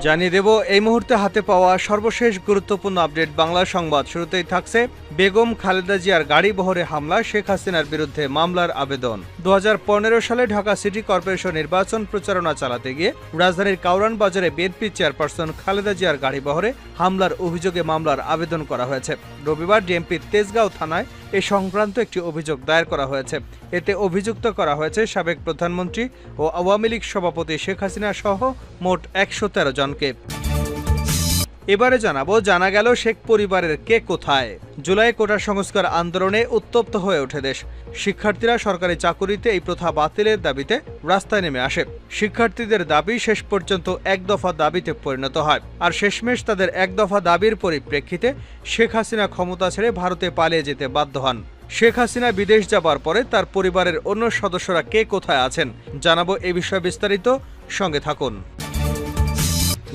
জানিয়ে দেব এই মুহূর্তে হাতে পাওয়া সর্বশেষ গুরুত্বপূর্ণ আপডেট বাংলা সংবাদ। শুরুতেই থাকছে বেগম খালেদা জিয়ার গাড়ি বহরে হামলা, শেখ হাসিনার বিরুদ্ধে মামলার আবেদন। 2015 সালে ঢাকা সিটি কর্পোরেশন নির্বাচন প্রচারণা চালাতে গিয়ে রাজধানীর কাউরান বাজারে বিএনপি চেয়ারপারসন খালেদা জিয়ার গাড়ি বহরে হামলার অভিযোগে মামলার আবেদন করা হয়েছে। রবিবার ডিএমপির তেজগাঁও থানায় এ সংক্রান্ত একটি অভিযোগ দায়ের করা হয়েছে। এতে অভিযুক্ত করা হয়েছে সাবেক প্রধানমন্ত্রী ও আওয়ামী লীগ সভাপতি শেখ হাসিনা সহ মোট 113 জনকে। এবারে জানা গেল শেখ পরিবারের কে কোথায়। জুলাই কোটা সংস্কার আন্দোলনে উত্তপ্ত হয়ে ওঠে দেশ। শিক্ষার্থীরা সরকারি চাকুরিতে এই প্রথা বাতিলের দাবিতে রাস্তায় নেমে আসে। শিক্ষার্থীদের দাবি শেষ পর্যন্ত এক দফা দাবিতে পরিণত হয়, আর শেষমেশ তাদের এক দফা দাবির পরিপ্রেক্ষিতে শেখ হাসিনা ক্ষমতা ছেড়ে ভারতে পালিয়ে যেতে বাধ্য হন। শেখ হাসিনা বিদেশ যাবার পরে তার পরিবারের অন্য সদস্যরা কে কোথায় আছেন জানাবো এ বিষয়ে বিস্তারিত, সঙ্গে থাকুন।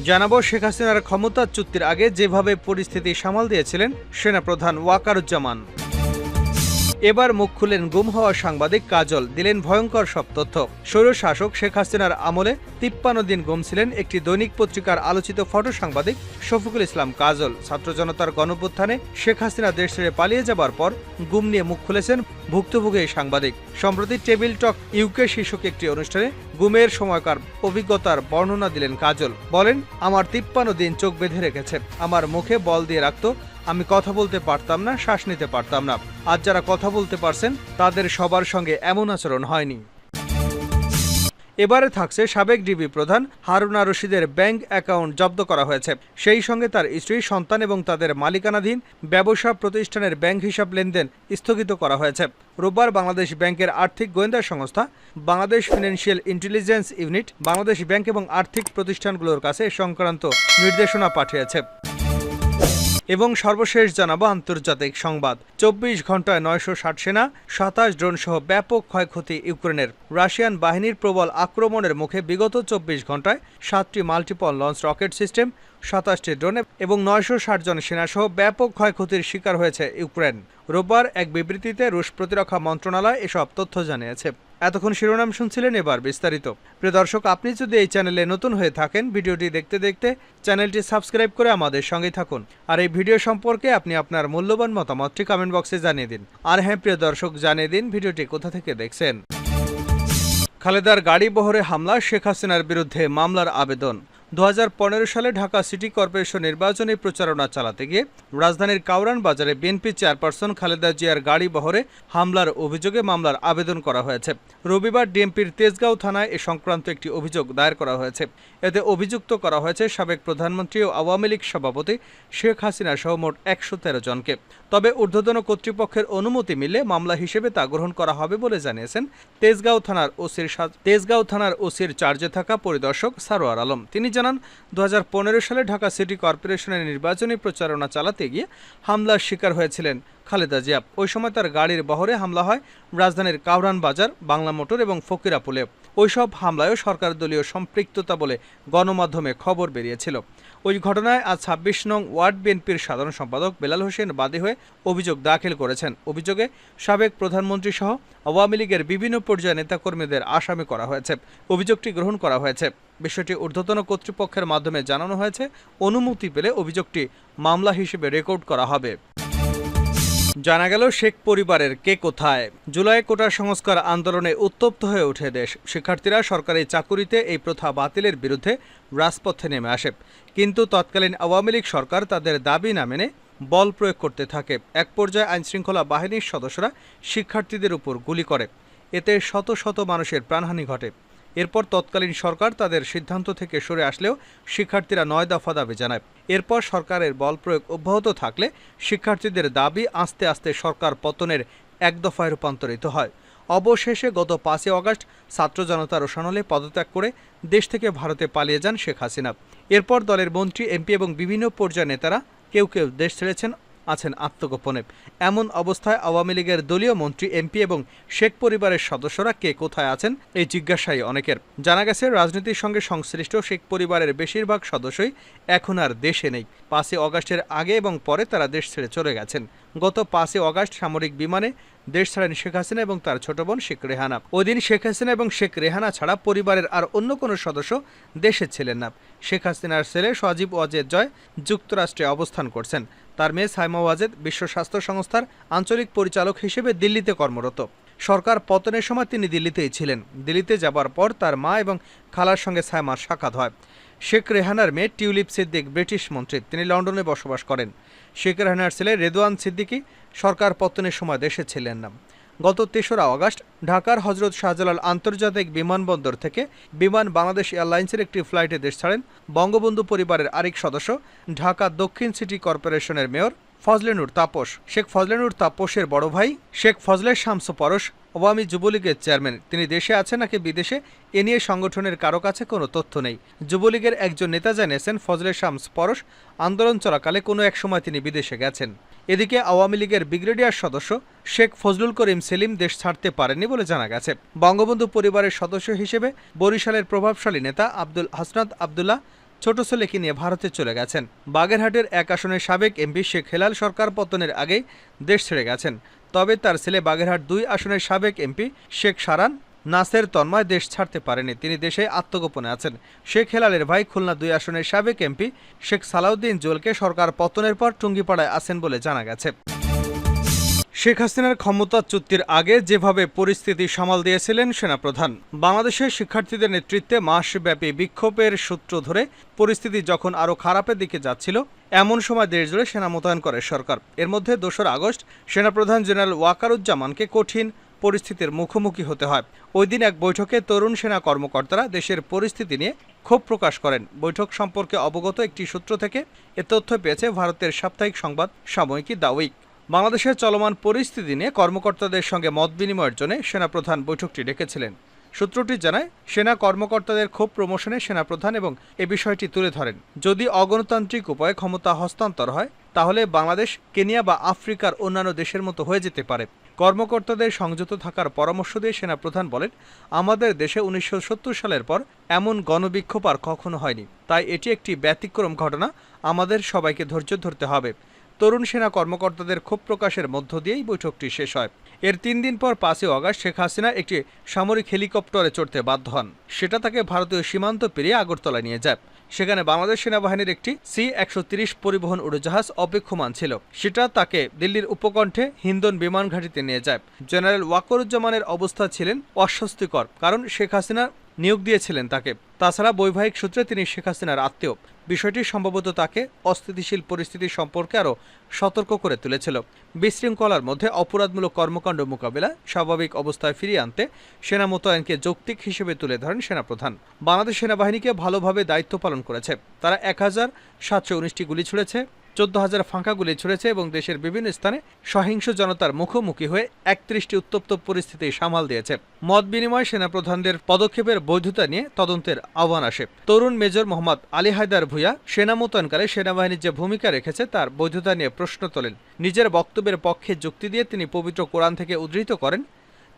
জানাবো শেখ হাসিনার ক্ষমতাচ্যুতির আগে যেভাবে পরিস্থিতি সামাল দিয়েছিলেন সেনাপ্রধান ওয়াকারুজ্জামান। এবার মুখ খুললেন গুম হওয়া সাংবাদিক কাজল, দিলেন ভয়ঙ্কর সব তথ্য। স্বৈরশাসক শেখ হাসিনার আমলে 53 দিন গুম ছিলেন একটি দৈনিক পত্রিকার আলোচিত ফটো সাংবাদিক শফিকুল ইসলাম কাজল। ছাত্র জনতার গণঅভ্যুত্থানে শেখ হাসিনা দেশ ছেড়ে পালিয়ে যাবার পর গুম নিয়ে মুখ খুলেছেন ভুক্তভোগী এই সাংবাদিক। সম্প্রতি টেবিল টক ইউকে শীর্ষক একটি অনুষ্ঠানে গুমের সময়কার অভিজ্ঞতার বর্ণনা দিলেন কাজল। বলেন, আমার 53 দিন চোখ বেঁধে রেখেছে, আমার মুখে বল দিয়ে রাখতো, আমি কথা বলতে পারতাম না, শ্বাস নিতে পারতাম না। আজ যারা কথা বলতে পারছেন তাদের সবার সঙ্গে এমন আচরণ হয়নি। এবারে থাকছে সাবেক ডিবি প্রধান হারুনা রশিদের ব্যাংক অ্যাকাউন্ট জব্দ করা হয়েছে। সেই সঙ্গে তার স্ত্রী, সন্তান এবং তাদের মালিকানাধীন ব্যবসা প্রতিষ্ঠানের ব্যাংক হিসাব লেনদেন স্থগিত করা হয়েছে। রোববার বাংলাদেশ ব্যাংকের আর্থিক গোয়েন্দা সংস্থা Bangladesh financial intelligence unit Bangladesh bank এবং আর্থিক প্রতিষ্ঠানগুলোর কাছে সংক্রান্ত নির্দেশনা পাঠিয়েছে। এবং সর্বশেষ জানাবো আন্তর্জাতিক সংবাদ। 24 ঘন্টায় 960 সেনা, 27 ড্রোন সহ ব্যাপক ক্ষয়ক্ষতি ইউক্রেনের। রাশিয়ান বাহিনীর প্রবল আক্রমণের মুখে বিগত 24 ঘন্টায় 7টি মাল্টিপল লঞ্চ রকেট সিস্টেম, 27টি ড্রোন এবং 960 জন সেনাসহ ব্যাপক ক্ষয়ক্ষতির শিকার হয়েছে ইউক্রেন। রোববার এক বিবৃতিতে রুশ প্রতিরক্ষা মন্ত্রণালয় এসব তথ্য জানিয়েছে। এতক্ষণ শিরোনাম শুনছিলেন, এবার বিস্তারিত। প্রিয় দর্শক, আপনি যদি এই চ্যানেলে নতুন হয়ে থাকেন, ভিডিওটি দেখতে দেখতে চ্যানেলটি সাবস্ক্রাইব করে আমাদের সঙ্গেই থাকুন। আর এই ভিডিও সম্পর্কে আপনি আপনার মূল্যবান মতামতটি কমেন্ট বক্সে জানিয়ে দিন। আর হ্যাঁ প্রিয় দর্শক, জানিয়ে দিন ভিডিওটি কোথা থেকে দেখছেন। খালেদার গাড়ি বহরে হামলা, শেখ হাসিনার বিরুদ্ধে মামলার আবেদন। 2015 সালে ঢাকা সিটি কর্পোরেশন নির্বাচনী প্রচারণা চালাতে গিয়ে রাজধানীর কাউরান বাজারে বিএনপি চেয়ারপারসন খালেদা জিয়ার গাড়ি বহরে হামলার অভিযোগে মামলার আবেদন করা হয়েছে। রবিবার ডিএমপির তেজগাঁও থানায় এ সংক্রান্ত একটি অভিযোগ দায়ের করা হয়েছে। এতে অভিযুক্ত করা হয়েছে সাবেক প্রধানমন্ত্রী ও আওয়ামী লীগ সভাপতি শেখ হাসিনা সহ মোট 113 জনকে। তবে ঊর্ধ্বতন কর্তৃপক্ষের অনুমতি মিললে মামলা হিসেবে তা গ্রহণ করা হবে বলে জানিয়েছেন তেজগাঁও থানার ওসির চার্জে থাকা পরিদর্শক সারোয়ার আলম। তিনি জানান, 2015 সালে ঢাকা সিটি কর্পোরেশনের নির্বাচনী প্রচারণা চালাতে গিয়ে হামলার শিকার হয়েছিলেন খালেদা জিয়া। ওই সময় তার গাড়ির বহরে হামলা হয় রাজধানীর কাউরান বাজার, বাংলা মোটর এবং ফকিরাপুলে। ওইসব হামলায়ও সরকার দলীয় সম্পৃক্ততা বলে গণমাধ্যমে খবর বেরিয়েছিল। ওই ঘটনায় আজ 26 নং ওয়ার্ড বিএনপির সাধারণ সম্পাদক বেলাল হোসেন বাদী হয়ে অভিযোগ দাখিল করেছেন। অভিযোগে সাবেক প্রধানমন্ত্রী সহ আওয়ামী লীগের বিভিন্ন পর্যায়ে নেতাকর্মীদের আসামি করা হয়েছে। অভিযোগটি গ্রহণ করা হয়েছে। বিষয়টি ঊর্ধ্বতন কর্তৃপক্ষের মাধ্যমে জানানো হয়েছে। অনুমতি পেলে অভিযোগটি মামলা হিসেবে রেকর্ড করা হবে। জানা গেল শেখ পরিবারের কে কোথায়। জুলাই কোটা সংস্কার আন্দোলনে উত্তপ্ত হয়ে ওঠে দেশ। শিক্ষার্থীরা সরকারি চাকুরিতে এই প্রথা বাতিলের বিরুদ্ধে রাজপথে নেমে আসে, কিন্তু তৎকালীন আওয়ামী লীগ সরকার তাদের দাবি না মেনে বল প্রয়োগ করতে থাকে। এক পর্যায়ে আইনশৃঙ্খলা বাহিনীর সদস্যরা শিক্ষার্থীদের উপর গুলি করে। এতে শত শত মানুষের প্রাণহানি ঘটে। এরপর তৎকালীন সরকার তাদের সিদ্ধান্ত থেকে সরে আসলেও শিক্ষার্থীরা 9 দফা দাবি জানায়। এরপর সরকারের বল প্রয়োগ অব্যাহত থাকলে শিক্ষার্থীদের দাবি আস্তে আস্তে সরকার পতনের এক দফায় রূপান্তরিত হয়। অবশেষে গত 5 আগস্ট ছাত্র জনতা রোষানলে পদত্যাগ করে দেশ থেকে ভারতে পালিয়ে যান শেখ হাসিনা। এরপর দলের মন্ত্রী, এমপি এবং বিভিন্ন পর্যায়ের নেতারা কেউ কেউ দেশ ছেড়েছেন, আছেন আত্মগোপনে। এমন অবস্থায় আওয়ামী লীগের দলীয় মন্ত্রী, এমপি এবং শেখ পরিবারের সদস্যরা কে কোথায় আছেন এই জিজ্ঞাসাই অনেকের। জানা গেছে, রাজনীতির সঙ্গে সংশ্লিষ্ট শেখ পরিবারের বেশিরভাগ সদস্যই এখন আর দেশে নেই। 5 আগস্টের আগে এবং পরে তারা দেশ ছেড়ে চলে গেছেন। গত 5 অগাস্ট সামরিক বিমানে দেশ ছাড়েন শেখ হাসিনা এবং তার ছোট বোন শেখ রেহানা। ওই দিন শেখ হাসিনা এবং শেখ রেহানা ছাড়া পরিবারের আর অন্য কোনো সদস্য দেশে ছিলেন না। শেখ হাসিনার ছেলে সজীব ওয়াজেদ জয় যুক্তরাষ্ট্রে অবস্থান করছেন। তার মেয়ে সাইমা ওয়াজেদ বিশ্ব স্বাস্থ্য সংস্থার আঞ্চলিক পরিচালক হিসেবে দিল্লিতে কর্মরত। সরকার পতনের সময় তিনি দিল্লিতেই ছিলেন। দিল্লিতে যাবার পর তার মা এবং খালার সঙ্গে সাইমার সাক্ষাৎ হয়। শেখ রেহানার মেয়ে টিউলিপ সিদ্দিক ব্রিটিশ মন্ত্রী, তিনি লন্ডনে বসবাস করেন। শেখ রেহানার ছেলে রেদওয়ান সিদ্দিকী সরকার পতনের সময় দেশে ছিলেন না। গত 3রা অগাস্ট ঢাকার হজরত শাহজালাল আন্তর্জাতিক বিমানবন্দর থেকে বিমান বাংলাদেশ এয়ারলাইন্সের একটি ফ্লাইটে দেশ ছাড়েন বঙ্গবন্ধু পরিবারের আরেক সদস্য, ঢাকা দক্ষিণ সিটি কর্পোরেশনের মেয়র ফজলে নূর তাপস। শেখ ফজলে নূর তাপসের বড় ভাই শেখ ফজলে শামস পরশ আওয়ামী যুবলীগের চেয়ারম্যান। তিনি দেশে আছেন নাকি বিদেশে এ নিয়ে সংগঠনের কারো কাছে কোনো তথ্য নেই। যুবলীগের একজন নেতা জানিয়েছেন ফজলে শামস পরশ আন্দোলন চলাকালে কোনো এক সময় তিনি বিদেশে গেছেন। এদিকে আওয়ামী লীগের ব্রিগেডিয়ার সদস্য শেখ ফজলুল করিম সেলিম দেশ ছাড়তে পারেননি বলে জানা গেছে। বঙ্গবন্ধু পরিবারের সদস্য হিসেবে বরিশালের প্রভাবশালী নেতা আব্দুল হাসনাত আবদুল্লাহ ছোট ছেলেকে নিয়ে ভারতে চলে গেছেন। বাগেরহাটের 1 আসনের সাবেক এমপি শেখ হেলাল সরকার পতনের আগেই দেশ ছেড়ে গেছেন। তবে তার ছেলে বাগেরহাট 2 আসনের সাবেক এমপি শেখ সারান নাসের তন্ময় দেশ ছাড়তে পারেনি, তিনি দেশে আত্মগোপনে আছেন। শেখ হেলালের ভাই খুলনা 2 আসনের সাবেক এমপি শেখ সালাউদ্দিন জুয়েলকে সরকার পতনের পর টুঙ্গিপাড়ায় আছেন বলে জানা গেছে। শেখ হাসিনার ক্ষমতাচ্যুতির আগে যেভাবে পরিস্থিতি সামাল দিয়েছিলেন সেনাপ্রধান, বাংলাদেশের শিক্ষার্থীদের নেতৃত্বে মাসব্যাপী বিক্ষোভের সূত্র ধরে পরিস্থিতি যখন আরও খারাপের দিকে যাচ্ছিল, এমন সময় দেশজুড়ে সেনা মোতায়েন করে সরকার। এর মধ্যে 2 আগস্ট সেনাপ্রধান জেনারেল ওয়াকারুজ্জামানকে কঠিন পরিস্থিতির মুখোমুখি হতে হয়। ওই দিন এক বৈঠকে তরুণ সেনা কর্মকর্তারা দেশের পরিস্থিতি নিয়ে ক্ষোভ প্রকাশ করেন। বৈঠক সম্পর্কে অবগত একটি সূত্র থেকে এ তথ্য পেয়েছে ভারতের সাপ্তাহিক সংবাদ সাময়িকী দ্য উইক। বাংলাদেশের চলমান পরিস্থিতি নিয়ে কর্মকর্তাদের সঙ্গে মত বিনিময়ের জন্য সেনাপ্রধান বৈঠকটি ডেকেছিলেন। সূত্রটি জানায়, সেনা কর্মকর্তাদের ক্ষোভ প্রমোশনে সেনাপ্রধান এবং এ বিষয়টি তুলে ধরেন। যদি অগণতান্ত্রিক উপায়ে ক্ষমতা হস্তান্তর হয় তাহলে বাংলাদেশ কেনিয়া বা আফ্রিকার অন্যান্য দেশের মতো হয়ে যেতে পারে। কর্মকর্তাদের সংযত থাকার পরামর্শ দিয়ে সেনাপ্রধান বলেন, আমাদের দেশে 1970 সালের পর এমন গণবিক্ষোভ আর কখনো হয়নি, তাই এটি একটি ব্যতিক্রম ঘটনা, আমাদের সবাইকে ধৈর্য ধরতে হবে। তরুণ সেনা কর্মকর্তাদের ক্ষোভ প্রকাশের মধ্য দিয়েই বৈঠকটি শেষ হয়। এর 3 দিন পর 5 অগাস্ট শেখ হাসিনা একটি সামরিক হেলিকপ্টারে চড়তে বাধ্য হন। সেটা তাকে ভারতীয় সীমান্ত পেরিয়ে আগরতলা নিয়ে যায়। সেখানে বাংলাদেশ সেনাবাহিনীর একটি C-130 পরিবহন উড়োজাহাজ অপেক্ষমান ছিল। সেটা তাকে দিল্লির উপকণ্ঠে হিন্দন বিমান ঘাঁটিতে নিয়ে যায়। জেনারেল ওয়াকারুজ্জামানের অবস্থা ছিলেন অস্বস্তিকর, কারণ শেখ হাসিনা নিয়োগ দিয়েছিলেন তাকে। তাছাড়া বৈবাহিক সূত্রে তিনি শেখ হাসিনার আত্মীয়। বিষয়টি সম্ভবত তাকে অস্থিতিশীল পরিস্থিতি সম্পর্কে আরও সতর্ক করে তুলেছিল। বিশৃঙ্খলার মধ্যে অপরাধমূলক কর্মকাণ্ড মোকাবিলা স্বাভাবিক অবস্থায় ফিরিয়ে আনতে সেনা মোতায়েনকে যৌক্তিক হিসেবে তুলে ধরেন সেনাপ্রধান। বাংলাদেশ সেনাবাহিনীকে ভালোভাবে দায়িত্ব পালন করেছে। তারা 1719টি গুলি ছুড়েছে, 14,000 ফাঁকা গুলি ছুড়েছে এবং দেশের বিভিন্ন স্থানে সহিংস জনতার মুখোমুখি হয়ে 31টি উত্তপ্ত পরিস্থিতি সামাল দিয়েছে। মত বিনিময় সেনাপ্রধানদের পদক্ষেপের বৈধতা নিয়ে তদন্তের আহ্বান আসে। তরুণ মেজর মোহাম্মদ আলী হায়দার ভূঁইয়া সেনা মোতায়েনকালে সেনাবাহিনীর যে ভূমিকা রেখেছে তার বৈধতা নিয়ে প্রশ্ন তোলেন। নিজের বক্তব্যের পক্ষে যুক্তি দিয়ে তিনি পবিত্র কোরআন থেকে উদ্ধৃত করেন।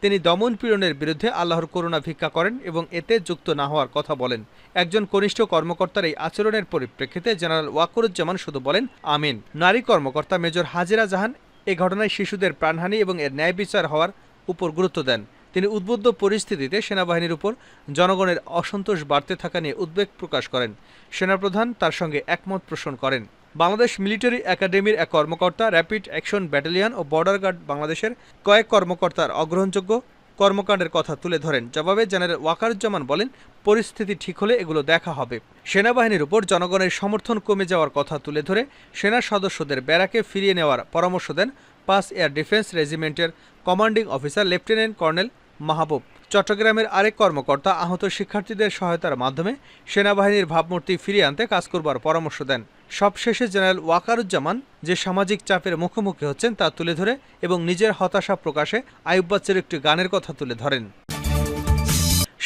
তিনি দমন পীড়নের বিরুদ্ধে আল্লাহর করুণা ভিক্ষা করেন এবং এতে যুক্ত না হওয়ার কথা বলেন। একজন কনিষ্ঠ কর্মকর্তার এই আচরণের পরিপ্রেক্ষিতে জেনারেল ওয়াকারুজ্জামান শুধু বলেন আমিন। নারী কর্মকর্তা মেজর হাজিরা জাহান এ ঘটনায় শিশুদের প্রাণহানি এবং এর ন্যায় বিচার হওয়ার উপর গুরুত্ব দেন। তিনি উদ্বুদ্ধ পরিস্থিতিতে সেনাবাহিনীর উপর জনগণের অসন্তোষ বাড়তে থাকা নিয়ে উদ্বেগ প্রকাশ করেন। সেনাপ্রধান তার সঙ্গে একমত পোষণ করেন। বাংলাদেশ মিলিটারি একাডেমির এক কর্মকর্তা র্যাপিড অ্যাকশন ব্যাটালিয়ন ও বর্ডার গার্ড বাংলাদেশের কয়েক কর্মকর্তার অগ্রহণযোগ্য কর্মকাণ্ডের কথা তুলে ধরেন। জবাবে জেনারেল ওয়াকারুজ্জামান বলেন, পরিস্থিতি ঠিক হলে এগুলো দেখা হবে। সেনাবাহিনীর উপর জনগণের সমর্থন কমে যাওয়ার কথা তুলে ধরে সেনা সদস্যদের ব্যারাকে ফিরিয়ে নেওয়ার পরামর্শ দেন 5 এয়ার ডিফেন্স রেজিমেন্টের commanding officer lieutenant colonel Mahbub. চট্টগ্রামের আরেক কর্মকর্তা আহত শিক্ষার্থীদের সহায়তার মাধ্যমে সেনাবাহিনীর ভাবমূর্তি ফিরিয়ে আনতে কাজ করবার পরামর্শ দেন। সবশেষে জেনারেল ওয়াকারুজ্জামান যে সামাজিক চাপের মুখোমুখি হচ্ছেন তা তুলে ধরে এবং নিজের হতাশা প্রকাশে আইয়ুব বাচ্চুর একটি গানের কথা তুলে ধরেন।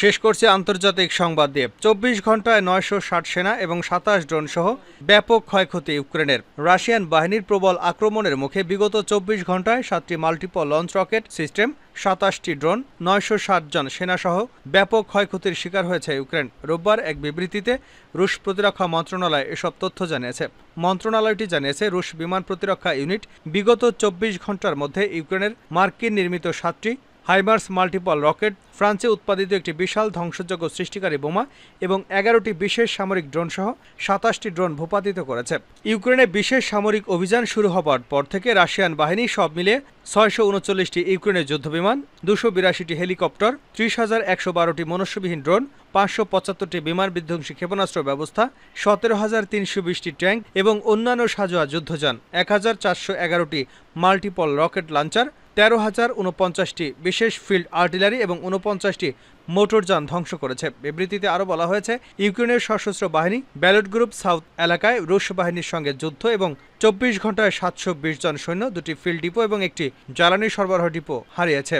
শেষ করছে আন্তর্জাতিক সংবাদ দিয়ে। 24 ঘন্টায় 960 সেনা এবং 27 ড্রোন সহ ব্যাপক ক্ষয়ক্ষতি ইউক্রেনের। রাশিয়ান বাহিনীর প্রবল আক্রমণের মুখে বিগত 24 ঘন্টায় 7টি মাল্টিপল লঞ্চ রকেট সিস্টেম, 27টি ড্রোন, 960 জন সেনাসহ ব্যাপক ক্ষয়ক্ষতির শিকার হয়েছে ইউক্রেন। রোববার এক বিবৃতিতে রুশ প্রতিরক্ষা মন্ত্রণালয় এসব তথ্য জানিয়েছে। মন্ত্রণালয়টি জানিয়েছে, রুশ বিমান প্রতিরক্ষা ইউনিট বিগত 24 ঘন্টার মধ্যে ইউক্রেনের মার্কিন নির্মিত 7টি হাইমার্স মাল্টিপল রকেট, ফ্রান্সে উৎপাদিত একটি বিশাল ধ্বংসযজ্ঞ সৃষ্টিকারী বোমা এবং 11টি বিশেষ সামরিক ড্রোন সহ 27টি ড্রোন ভূপাতিত করেছে। ইউক্রেনে বিশেষ সামরিক অভিযান শুরু হবার পর থেকে রাশিয়ান বাহিনী সব মিলিয়ে 639টি ইউক্রেনের যুদ্ধবিমান, 282টি হেলিকপ্টার, 30,112টি মনুষ্যবিহীন ড্রোন, 575টি বিমান বিধ্বংসী ক্ষেপণাস্ত্র ব্যবস্থা, 17,320টি ট্যাঙ্ক এবং অন্যান্য সাজোয়া যুদ্ধযান, 1,411টি মাল্টিপল রকেট লঞ্চার, 13,049টি বিশেষ ফিল্ড আর্টিলারি এবং 49টি মোটরযান ধ্বংস করেছে। বিবৃতিতে আরও বলা হয়েছে, ইউক্রেনের সশস্ত্র বাহিনী ব্যালট গ্রুপ সাউথ এলাকায় রুশ বাহিনীর সঙ্গে যুদ্ধ এবং 24 ঘন্টায় 720 জন সৈন্য, 2টি ফিল্ড ডিপো এবং একটি জ্বালানি সরবরাহ ডিপো হারিয়েছে।